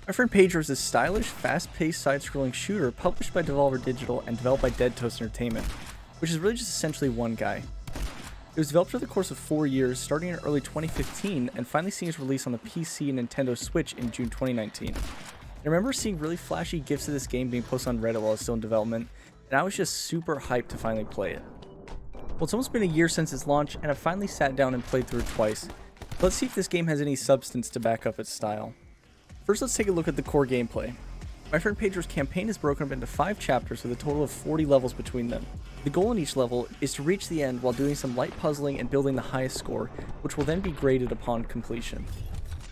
My Friend Pedro is a stylish, fast-paced side-scrolling shooter published by Devolver Digital and developed by Deadtoast Entertainment, which is really just essentially one guy. It was developed over the course of 4 years, starting in early 2015 and finally seeing its release on the PC and Nintendo Switch in June 2019. I remember seeing really flashy GIFs of this game being posted on Reddit while it's still in development, and I was just super hyped to finally play it. Well, it's almost been a year since its launch, and I finally sat down and played through it twice. Let's see if this game has any substance to back up its style. First, let's take a look at the core gameplay. My Friend Pedro's campaign is broken up into 5 chapters with a total of 40 levels between them. The goal in each level is to reach the end while doing some light puzzling and building the highest score, which will then be graded upon completion.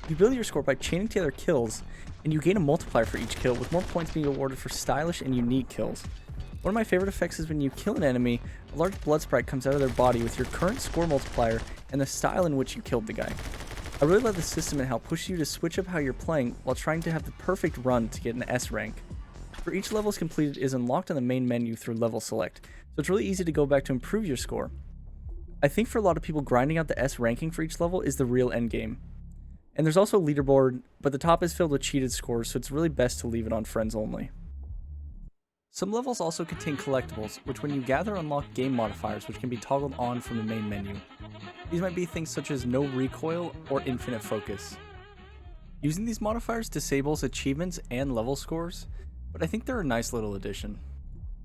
You build your score by chaining together kills, and you gain a multiplier for each kill, with more points being awarded for stylish and unique kills. One of my favorite effects is when you kill an enemy, a large blood sprite comes out of their body with your current score multiplier and the style in which you killed the guy. I really love the system and how it pushes you to switch up how you're playing while trying to have the perfect run to get an S rank. For each level completed is unlocked on the main menu through level select, so it's really easy to go back to improve your score. I think for a lot of people, grinding out the S ranking for each level is the real endgame. And there's also a leaderboard, but the top is filled with cheated scores, so it's really best to leave it on friends only. Some levels also contain collectibles, which when you gather unlock game modifiers which can be toggled on from the main menu. These might be things such as no recoil or infinite focus. Using these modifiers disables achievements and level scores, but I think they're a nice little addition.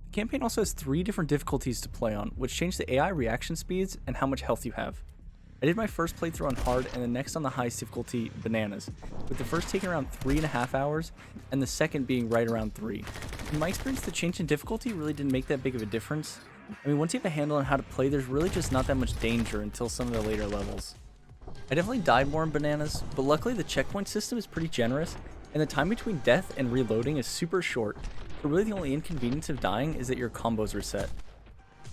The campaign also has 3 different difficulties to play on, which change the AI reaction speeds and how much health you have. I did my first playthrough on hard and the next on the highest difficulty, bananas, with the first taking around 3.5 hours and the second being right around 3. In my experience, the change in difficulty really didn't make that big of a difference. I mean, once you have a handle on how to play, there's really just not that much danger until some of the later levels. I definitely died more in bananas, but luckily the checkpoint system is pretty generous, and the time between death and reloading is super short, so really the only inconvenience of dying is that your combos reset.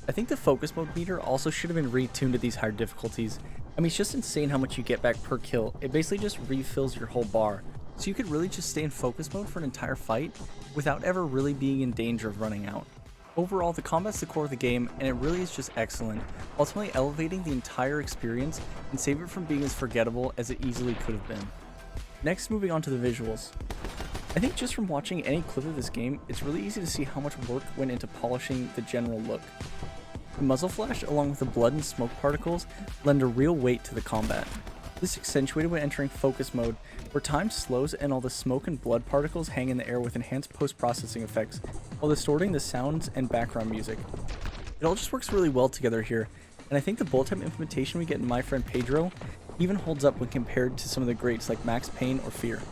I think the focus mode meter also should have been retuned to these higher difficulties. I mean, it's just insane how much you get back per kill. It basically just refills your whole bar, so you could really just stay in focus mode for an entire fight without ever really being in danger of running out. Overall, the combat's the core of the game, and it really is just excellent, ultimately elevating the entire experience and save it from being as forgettable as it easily could have been. Next, moving on to the visuals. I think just from watching any clip of this game, it's really easy to see how much work went into polishing the general look. The muzzle flash, along with the blood and smoke particles, lend a real weight to the combat. This accentuated when entering focus mode, where time slows and all the smoke and blood particles hang in the air with enhanced post-processing effects, while distorting the sounds and background music. It all just works really well together here, and I think the bullet time implementation we get in My Friend Pedro even holds up when compared to some of the greats like Max Payne or Fear.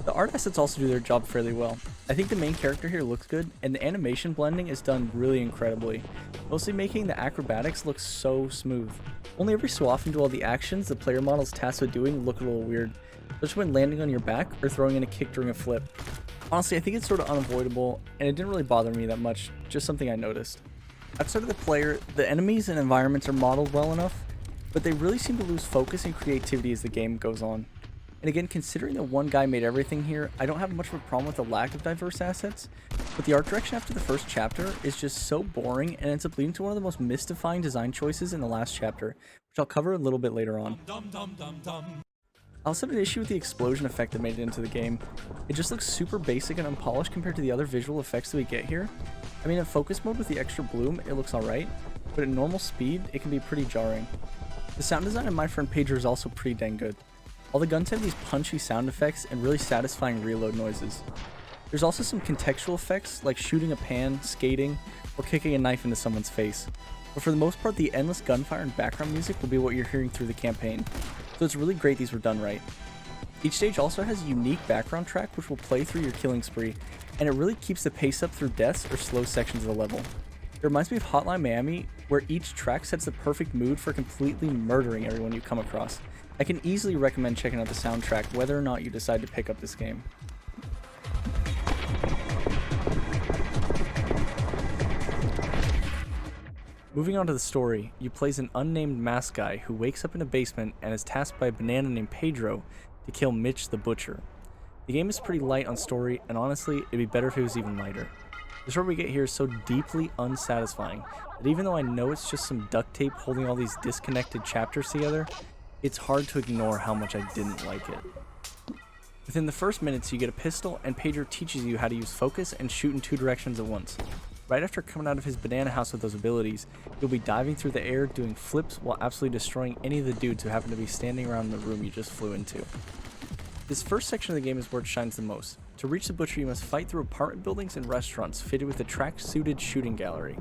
The art assets also do their job fairly well. I think the main character here looks good, and the animation blending is done really incredibly, mostly making the acrobatics look so smooth. Only every so often do all the actions the player model's tasked with doing look a little weird, especially when landing on your back or throwing in a kick during a flip. Honestly, I think it's sort of unavoidable, and it didn't really bother me that much, just something I noticed. Outside of the player, the enemies and environments are modeled well enough, but they really seem to lose focus and creativity as the game goes on. And again, considering that one guy made everything here, I don't have much of a problem with the lack of diverse assets, but the art direction after the first chapter is just so boring and ends up leading to one of the most mystifying design choices in the last chapter, which I'll cover a little bit later on. I also have an issue with the explosion effect that made it into the game. It just looks super basic and unpolished compared to the other visual effects that we get here. I mean, in focus mode with the extra bloom, it looks alright, but at normal speed, it can be pretty jarring. The sound design in My Friend Pedro is also pretty dang good. All the guns have these punchy sound effects and really satisfying reload noises. There's also some contextual effects like shooting a pan, skating, or kicking a knife into someone's face. But for the most part, the endless gunfire and background music will be what you're hearing through the campaign, so it's really great these were done right. Each stage also has a unique background track which will play through your killing spree, and it really keeps the pace up through deaths or slow sections of the level. It reminds me of Hotline Miami, where each track sets the perfect mood for completely murdering everyone you come across. I can easily recommend checking out the soundtrack whether or not you decide to pick up this game. Moving on to the story, you play as an unnamed masked guy who wakes up in a basement and is tasked by a banana named Pedro to kill Mitch the Butcher. The game is pretty light on story, and honestly, it'd be better if it was even lighter. The story we get here is so deeply unsatisfying that even though I know it's just some duct tape holding all these disconnected chapters together, it's hard to ignore how much I didn't like it. Within the first minutes, you get a pistol, and Pedro teaches you how to use focus and shoot in 2 directions at once. Right after coming out of his banana house with those abilities, you'll be diving through the air, doing flips while absolutely destroying any of the dudes who happen to be standing around the room you just flew into. This first section of the game is where it shines the most. To reach the butcher, you must fight through apartment buildings and restaurants fitted with a track-suited shooting gallery.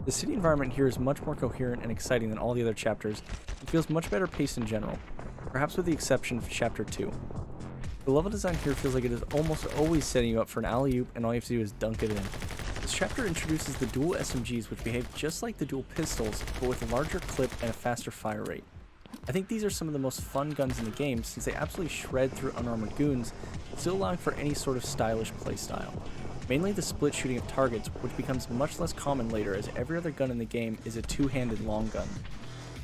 The city environment here is much more coherent and exciting than all the other chapters, and feels much better paced in general, perhaps with the exception of Chapter 2. The level design here feels like it is almost always setting you up for an alley-oop, and all you have to do is dunk it in. This chapter introduces the dual SMGs, which behave just like the dual pistols, but with a larger clip and a faster fire rate. I think these are some of the most fun guns in the game, since they absolutely shred through unarmored goons, still allowing for any sort of stylish playstyle. Mainly the split shooting of targets, which becomes much less common later as every other gun in the game is a two-handed long gun.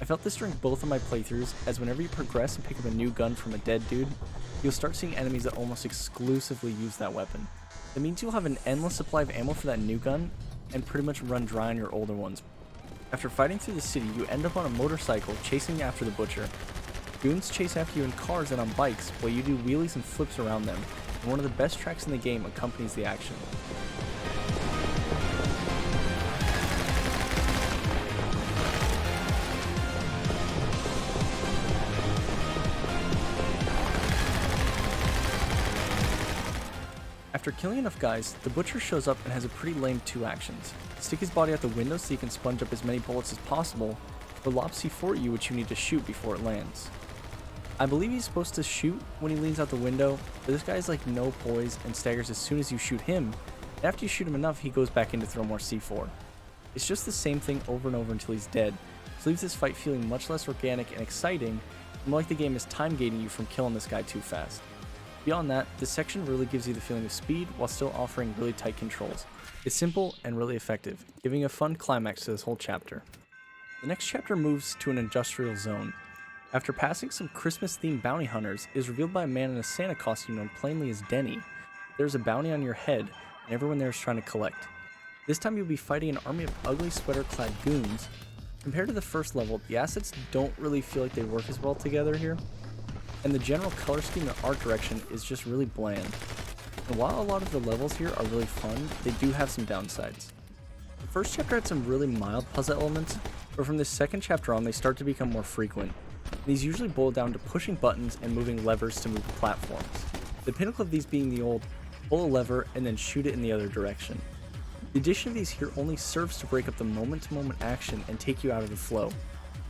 I felt this during both of my playthroughs, as whenever you progress and pick up a new gun from a dead dude, you'll start seeing enemies that almost exclusively use that weapon. That means you'll have an endless supply of ammo for that new gun, and pretty much run dry on your older ones. After fighting through the city, you end up on a motorcycle chasing after the butcher. Goons chase after you in cars and on bikes, while you do wheelies and flips around them, and one of the best tracks in the game accompanies the action. After killing enough guys, the butcher shows up and has a pretty lame 2 actions. Stick his body out the window so you can sponge up as many bullets as possible, or lob C4 at you, which you need to shoot before it lands. I believe he's supposed to shoot when he leans out the window, but this guy's like no poise and staggers as soon as you shoot him, and after you shoot him enough, he goes back in to throw more C4. It's just the same thing over and over until he's dead, which leaves this fight feeling much less organic and exciting, more like the game is time gating you from killing this guy too fast. Beyond that, this section really gives you the feeling of speed while still offering really tight controls. It's simple and really effective, giving a fun climax to this whole chapter. The next chapter moves to an industrial zone. After passing some Christmas-themed bounty hunters, it is revealed by a man in a Santa costume known plainly as Denny. There's a bounty on your head, and everyone there is trying to collect. This time you'll be fighting an army of ugly sweater-clad goons. Compared to the first level, the assets don't really feel like they work as well together here, and the general color scheme and art direction is just really bland. And while a lot of the levels here are really fun, they do have some downsides. The first chapter had some really mild puzzle elements, but from the second chapter on they start to become more frequent. These usually boil down to pushing buttons and moving levers to move platforms. The pinnacle of these being the old pull a lever and then shoot it in the other direction. The addition of these here only serves to break up the moment-to-moment action and take you out of the flow.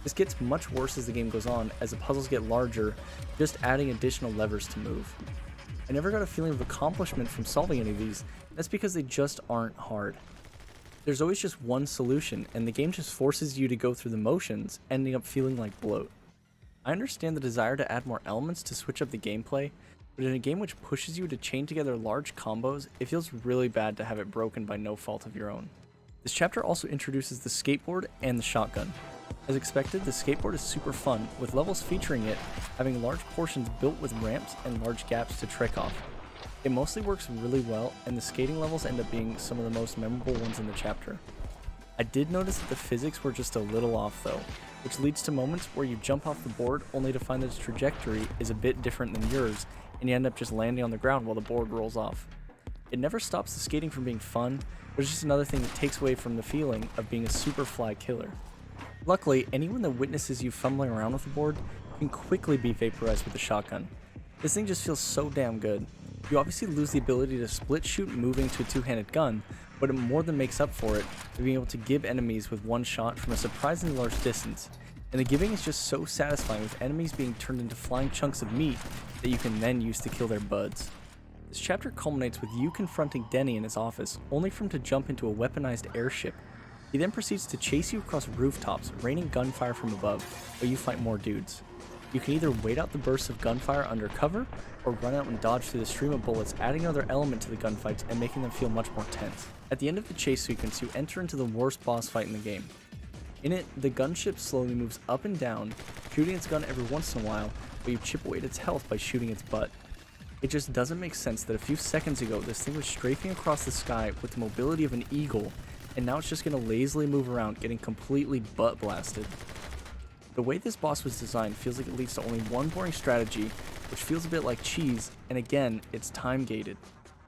This gets much worse as the game goes on, as the puzzles get larger, just adding additional levers to move. I never got a feeling of accomplishment from solving any of these, and that's because they just aren't hard. There's always just one solution, and the game just forces you to go through the motions, ending up feeling like bloat. I understand the desire to add more elements to switch up the gameplay, but in a game which pushes you to chain together large combos, it feels really bad to have it broken by no fault of your own. This chapter also introduces the skateboard and the shotgun. As expected, the skateboard is super fun, with levels featuring it having large portions built with ramps and large gaps to trick off. It mostly works really well, and the skating levels end up being some of the most memorable ones in the chapter. I did notice that the physics were just a little off though, which leads to moments where you jump off the board only to find that its trajectory is a bit different than yours, and you end up just landing on the ground while the board rolls off. It never stops the skating from being fun, but it's just another thing that takes away from the feeling of being a super fly killer. Luckily, anyone that witnesses you fumbling around with the board can quickly be vaporized with a shotgun. This thing just feels so damn good. You obviously lose the ability to split shoot moving to a two-handed gun, but it more than makes up for it by being able to give enemies with one shot from a surprisingly large distance, and the giving is just so satisfying with enemies being turned into flying chunks of meat that you can then use to kill their buds. This chapter culminates with you confronting Denny in his office, only for him to jump into a weaponized airship. He then proceeds to chase you across rooftops, raining gunfire from above, while you fight more dudes. You can either wait out the bursts of gunfire under cover, or run out and dodge through the stream of bullets, adding another element to the gunfights and making them feel much more tense. At the end of the chase sequence, you enter into the worst boss fight in the game. In it, the gunship slowly moves up and down, shooting its gun every once in a while, but you chip away at its health by shooting its butt. It just doesn't make sense that a few seconds ago this thing was strafing across the sky with the mobility of an eagle, and now it's just going to lazily move around, getting completely butt blasted. The way this boss was designed feels like it leads to only one boring strategy, which feels a bit like cheese, and again, it's time gated.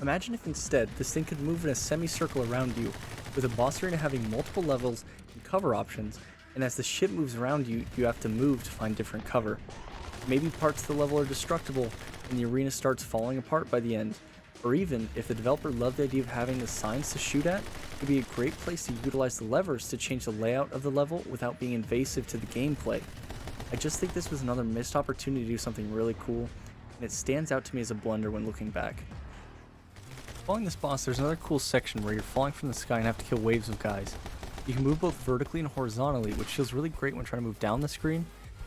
Imagine if instead, this thing could move in a semicircle around you, with a boss arena having multiple levels and cover options, and as the ship moves around you, you have to move to find different cover. Maybe parts of the level are destructible, and the arena starts falling apart by the end. Or even, if the developer loved the idea of having the signs to shoot at, it would be a great place to utilize the levers to change the layout of the level without being invasive to the gameplay. I just think this was another missed opportunity to do something really cool, and it stands out to me as a blunder when looking back. Following this boss, there's another cool section where you're falling from the sky and have to kill waves of guys. You can move both vertically and horizontally, which feels really great when trying to move down the screen.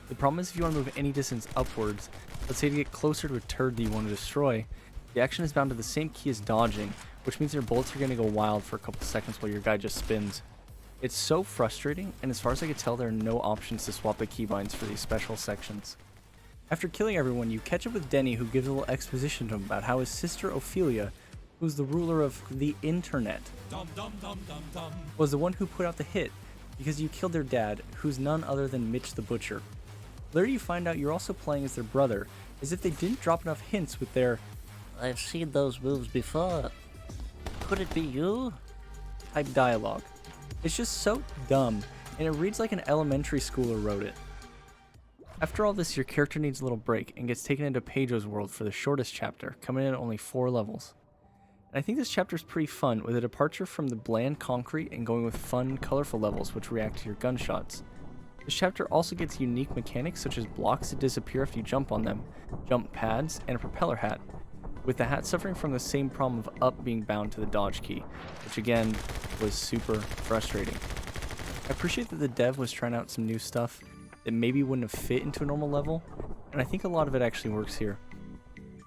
The problem is if you want to move any distance upwards, let's say to get closer to a turd that you want to destroy, the action is bound to the same key as dodging, which means your bullets are going to go wild for a couple seconds while your guy just spins. It's so frustrating, and as far as I could tell, there are no options to swap the keybinds for these special sections. After killing everyone, you catch up with Denny, who gives a little exposition to him about how his sister Ophelia, who's the ruler of the internet, was the one who put out the hit because you killed their dad, who's none other than Mitch the Butcher. Later you find out you're also playing as their brother, as if they didn't drop enough hints with their "I've seen those moves before. Could it be you?" type dialogue. It's just so dumb, and it reads like an elementary schooler wrote it. After all this, your character needs a little break and gets taken into Pedro's world for the shortest chapter, coming in at only 4 levels. And I think this chapter is pretty fun, with a departure from the bland concrete and going with fun, colorful levels which react to your gunshots. This chapter also gets unique mechanics such as blocks that disappear after you jump on them, jump pads, and a propeller hat, with the hat suffering from the same problem of up being bound to the dodge key, which again was super frustrating. I appreciate that the dev was trying out some new stuff that maybe wouldn't have fit into a normal level, and I think a lot of it actually works here.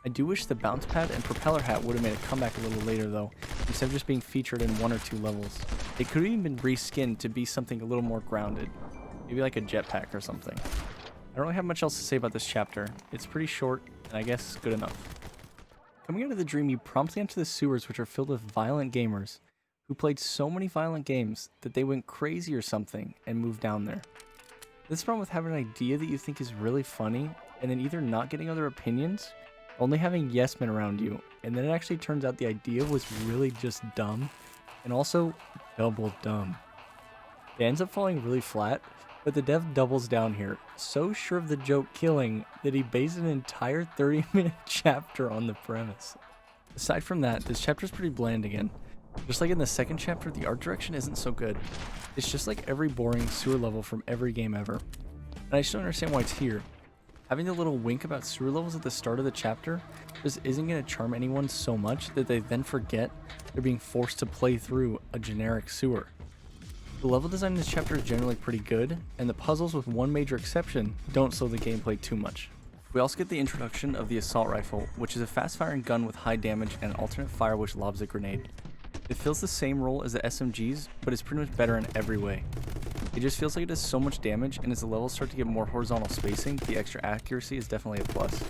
I do wish the bounce pad and propeller hat would have made a comeback a little later though, instead of just being featured in 1 or 2 levels. It could have even been reskinned to be something a little more grounded, maybe like a jetpack or something. I don't really have much else to say about this chapter. It's pretty short, and I guess good enough. Coming out of the dream, you promptly enter the sewers, which are filled with violent gamers who played so many violent games that they went crazy or something and moved down there. This problem with having an idea that you think is really funny and then either not getting other opinions, only having yes men around you, and then it actually turns out the idea was really just dumb, and also double dumb. It ends up falling really flat, but the dev doubles down here, so sure of the joke killing that he based an entire 30-minute chapter on the premise. Aside from that, this chapter is pretty bland again. Just like in the second chapter, the art direction isn't so good. It's just like every boring sewer level from every game ever. And I just don't understand why it's here. Having the little wink about sewer levels at the start of the chapter just isn't going to charm anyone so much that they then forget they're being forced to play through a generic sewer. The level design in this chapter is generally pretty good, and the puzzles, with one major exception, don't slow the gameplay too much. We also get the introduction of the assault rifle, which is a fast-firing gun with high damage and an alternate fire which lobs a grenade. It fills the same role as the SMGs, but it's pretty much better in every way. It just feels like it does so much damage, and as the levels start to get more horizontal spacing, the extra accuracy is definitely a plus.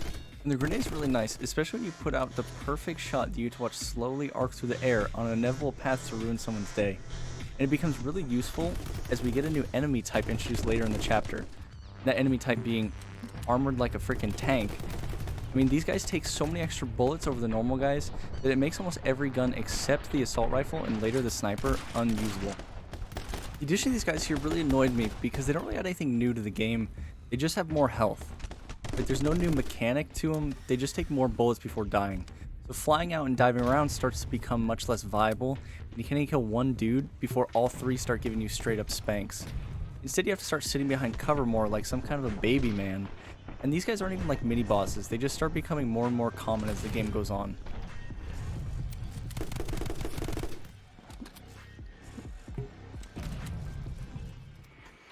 And the grenade's really nice, especially when you put out the perfect shot that you get to watch slowly arc through the air on an inevitable path to ruin someone's day. And it becomes really useful as we get a new enemy type introduced later in the chapter. That enemy type being armored like a freaking tank. I mean, these guys take so many extra bullets over the normal guys that it makes almost every gun except the assault rifle and later the sniper unusable. The addition of these guys here really annoyed me because they don't really add anything new to the game. They just have more health. Like, there's no new mechanic to them, they just take more bullets before dying. So flying out and diving around starts to become much less viable, and you can't even kill one dude before all 3 start giving you straight up spanks. Instead, you have to start sitting behind cover more like some kind of a baby man. And these guys aren't even like mini bosses, they just start becoming more and more common as the game goes on.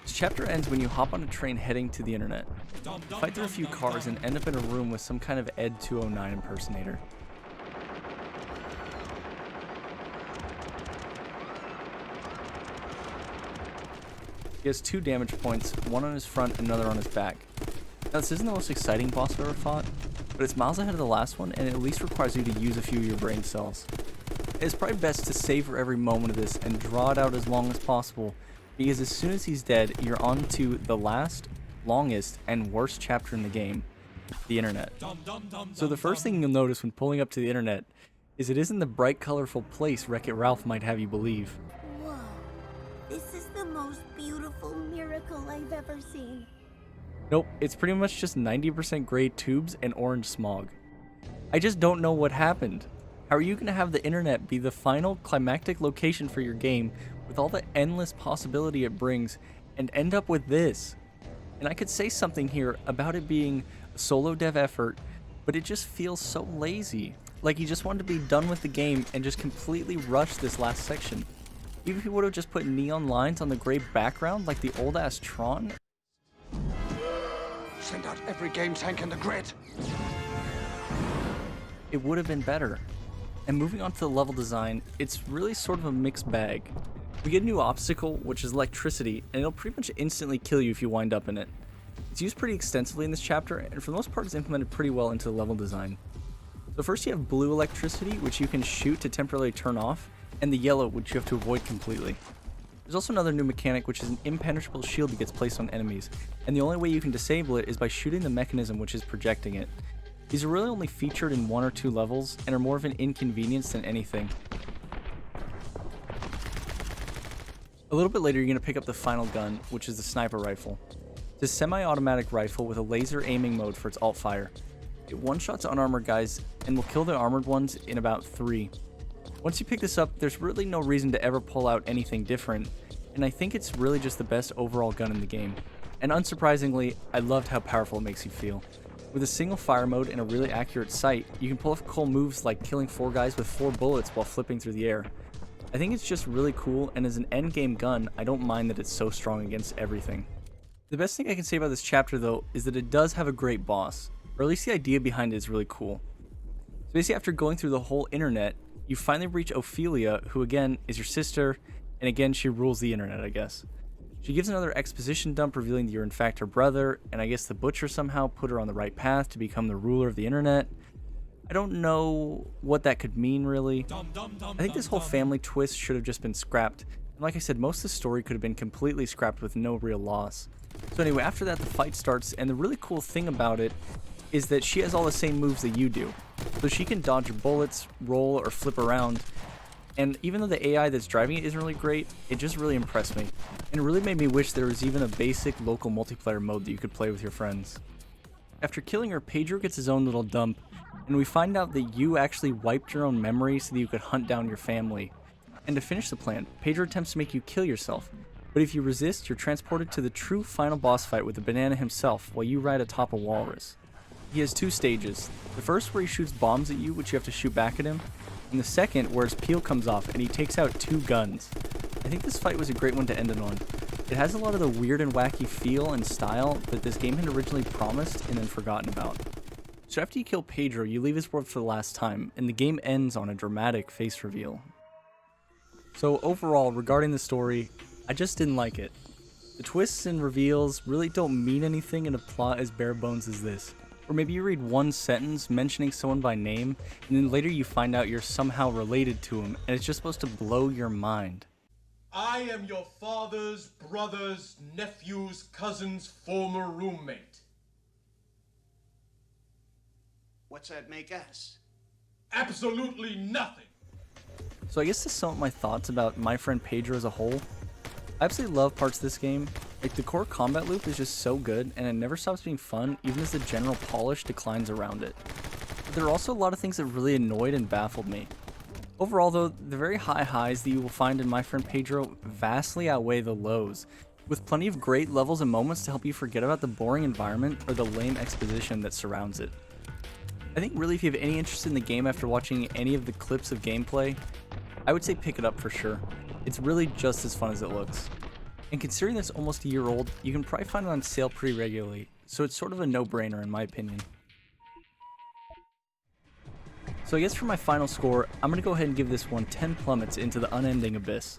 This chapter ends when you hop on a train heading to the internet. You fight through a few cars and end up in a room with some kind of Ed 209 impersonator. He has 2 damage points, one on his front and another on his back. Now, this isn't the most exciting boss I've ever fought, but it's miles ahead of the last one and it at least requires you to use a few of your brain cells. It's probably best to savor every moment of this and draw it out as long as possible, because as soon as he's dead, you're on to the last, longest, and worst chapter in the game. the internet. So the first thing you'll notice when pulling up to the internet is it isn't the bright, colorful place Wreck-It Ralph might have you believe. Whoa, this is the most beautiful miracle I've ever seen. Nope, it's pretty much just 90% gray tubes and orange smog. I just don't know what happened. How are you going to have the internet be the final climactic location for your game with all the endless possibility it brings and end up with this? And I could say something here about it being a solo dev effort, but it just feels so lazy. Like he just wanted to be done with the game and just completely rush this last section. Even if he would have just put neon lines on the gray background like the old ass Tron. Send out every game tank in the grid. It would have been better. And moving on to the level design, it's really sort of a mixed bag. We get a new obstacle, which is electricity, and it'll pretty much instantly kill you if you wind up in it. It's used pretty extensively in this chapter, and for the most part it's implemented pretty well into the level design. So first you have blue electricity, which you can shoot to temporarily turn off, and the yellow, which you have to avoid completely. There's also another new mechanic, which is an impenetrable shield that gets placed on enemies, and the only way you can disable it is by shooting the mechanism which is projecting it. These are really only featured in 1 or 2 levels, and are more of an inconvenience than anything. A little bit later you're going to pick up the final gun, which is the sniper rifle. It's a semi-automatic rifle with a laser aiming mode for its alt fire. It one-shots unarmored guys, and will kill the armored ones in about 3. Once you pick this up, there's really no reason to ever pull out anything different, and I think it's really just the best overall gun in the game. And unsurprisingly, I loved how powerful it makes you feel. With a single fire mode and a really accurate sight, you can pull off cool moves like killing 4 guys with 4 bullets while flipping through the air. I think it's just really cool, and as an endgame gun, I don't mind that it's so strong against everything. The best thing I can say about this chapter though is that it does have a great boss, or at least the idea behind it is really cool. So basically after going through the whole internet, you finally reach Ophelia, who again is your sister, and again she rules the internet, I guess. She gives another exposition dump revealing that you're in fact her brother, and I guess the butcher somehow put her on the right path to become the ruler of the internet. I don't know what that could mean really. I think this whole family twist should have just been scrapped, and like I said, most of the story could have been completely scrapped with no real loss. So anyway, after that the fight starts, and the really cool thing about it is that she has all the same moves that you do. So she can dodge your bullets, roll, or flip around. And even though the AI that's driving it isn't really great, it just really impressed me. And it really made me wish there was even a basic local multiplayer mode that you could play with your friends. After killing her, Pedro gets his own little dump, and we find out that you actually wiped your own memory so that you could hunt down your family. And to finish the plan, Pedro attempts to make you kill yourself. But if you resist, you're transported to the true final boss fight with the banana himself while you ride atop a walrus. He has 2 stages. The first where he shoots bombs at you, which you have to shoot back at him, and the second where his peel comes off and he takes out 2 guns. I think this fight was a great one to end it on. It has a lot of the weird and wacky feel and style that this game had originally promised and then forgotten about. So after you kill Pedro, you leave his world for the last time, and the game ends on a dramatic face reveal. So overall, regarding the story, I just didn't like it. The twists and reveals really don't mean anything in a plot as bare bones as this. Or maybe you read one sentence mentioning someone by name, and then later you find out you're somehow related to him, and it's just supposed to blow your mind. I am your father's brother's nephew's cousin's former roommate. What's that make us? Absolutely nothing. So I guess to sum up my thoughts about My Friend Pedro as a whole, I absolutely love parts of this game. Like the core combat loop is just so good, and it never stops being fun even as the general polish declines around it. But there are also a lot of things that really annoyed and baffled me. Overall though, the very high highs that you will find in My Friend Pedro vastly outweigh the lows, with plenty of great levels and moments to help you forget about the boring environment or the lame exposition that surrounds it. I think really if you have any interest in the game after watching any of the clips of gameplay, I would say pick it up for sure. It's really just as fun as it looks. And considering it's almost a year old, you can probably find it on sale pretty regularly, so it's sort of a no-brainer in my opinion. So I guess for my final score, I'm going to go ahead and give this one 10 plummets into the unending abyss.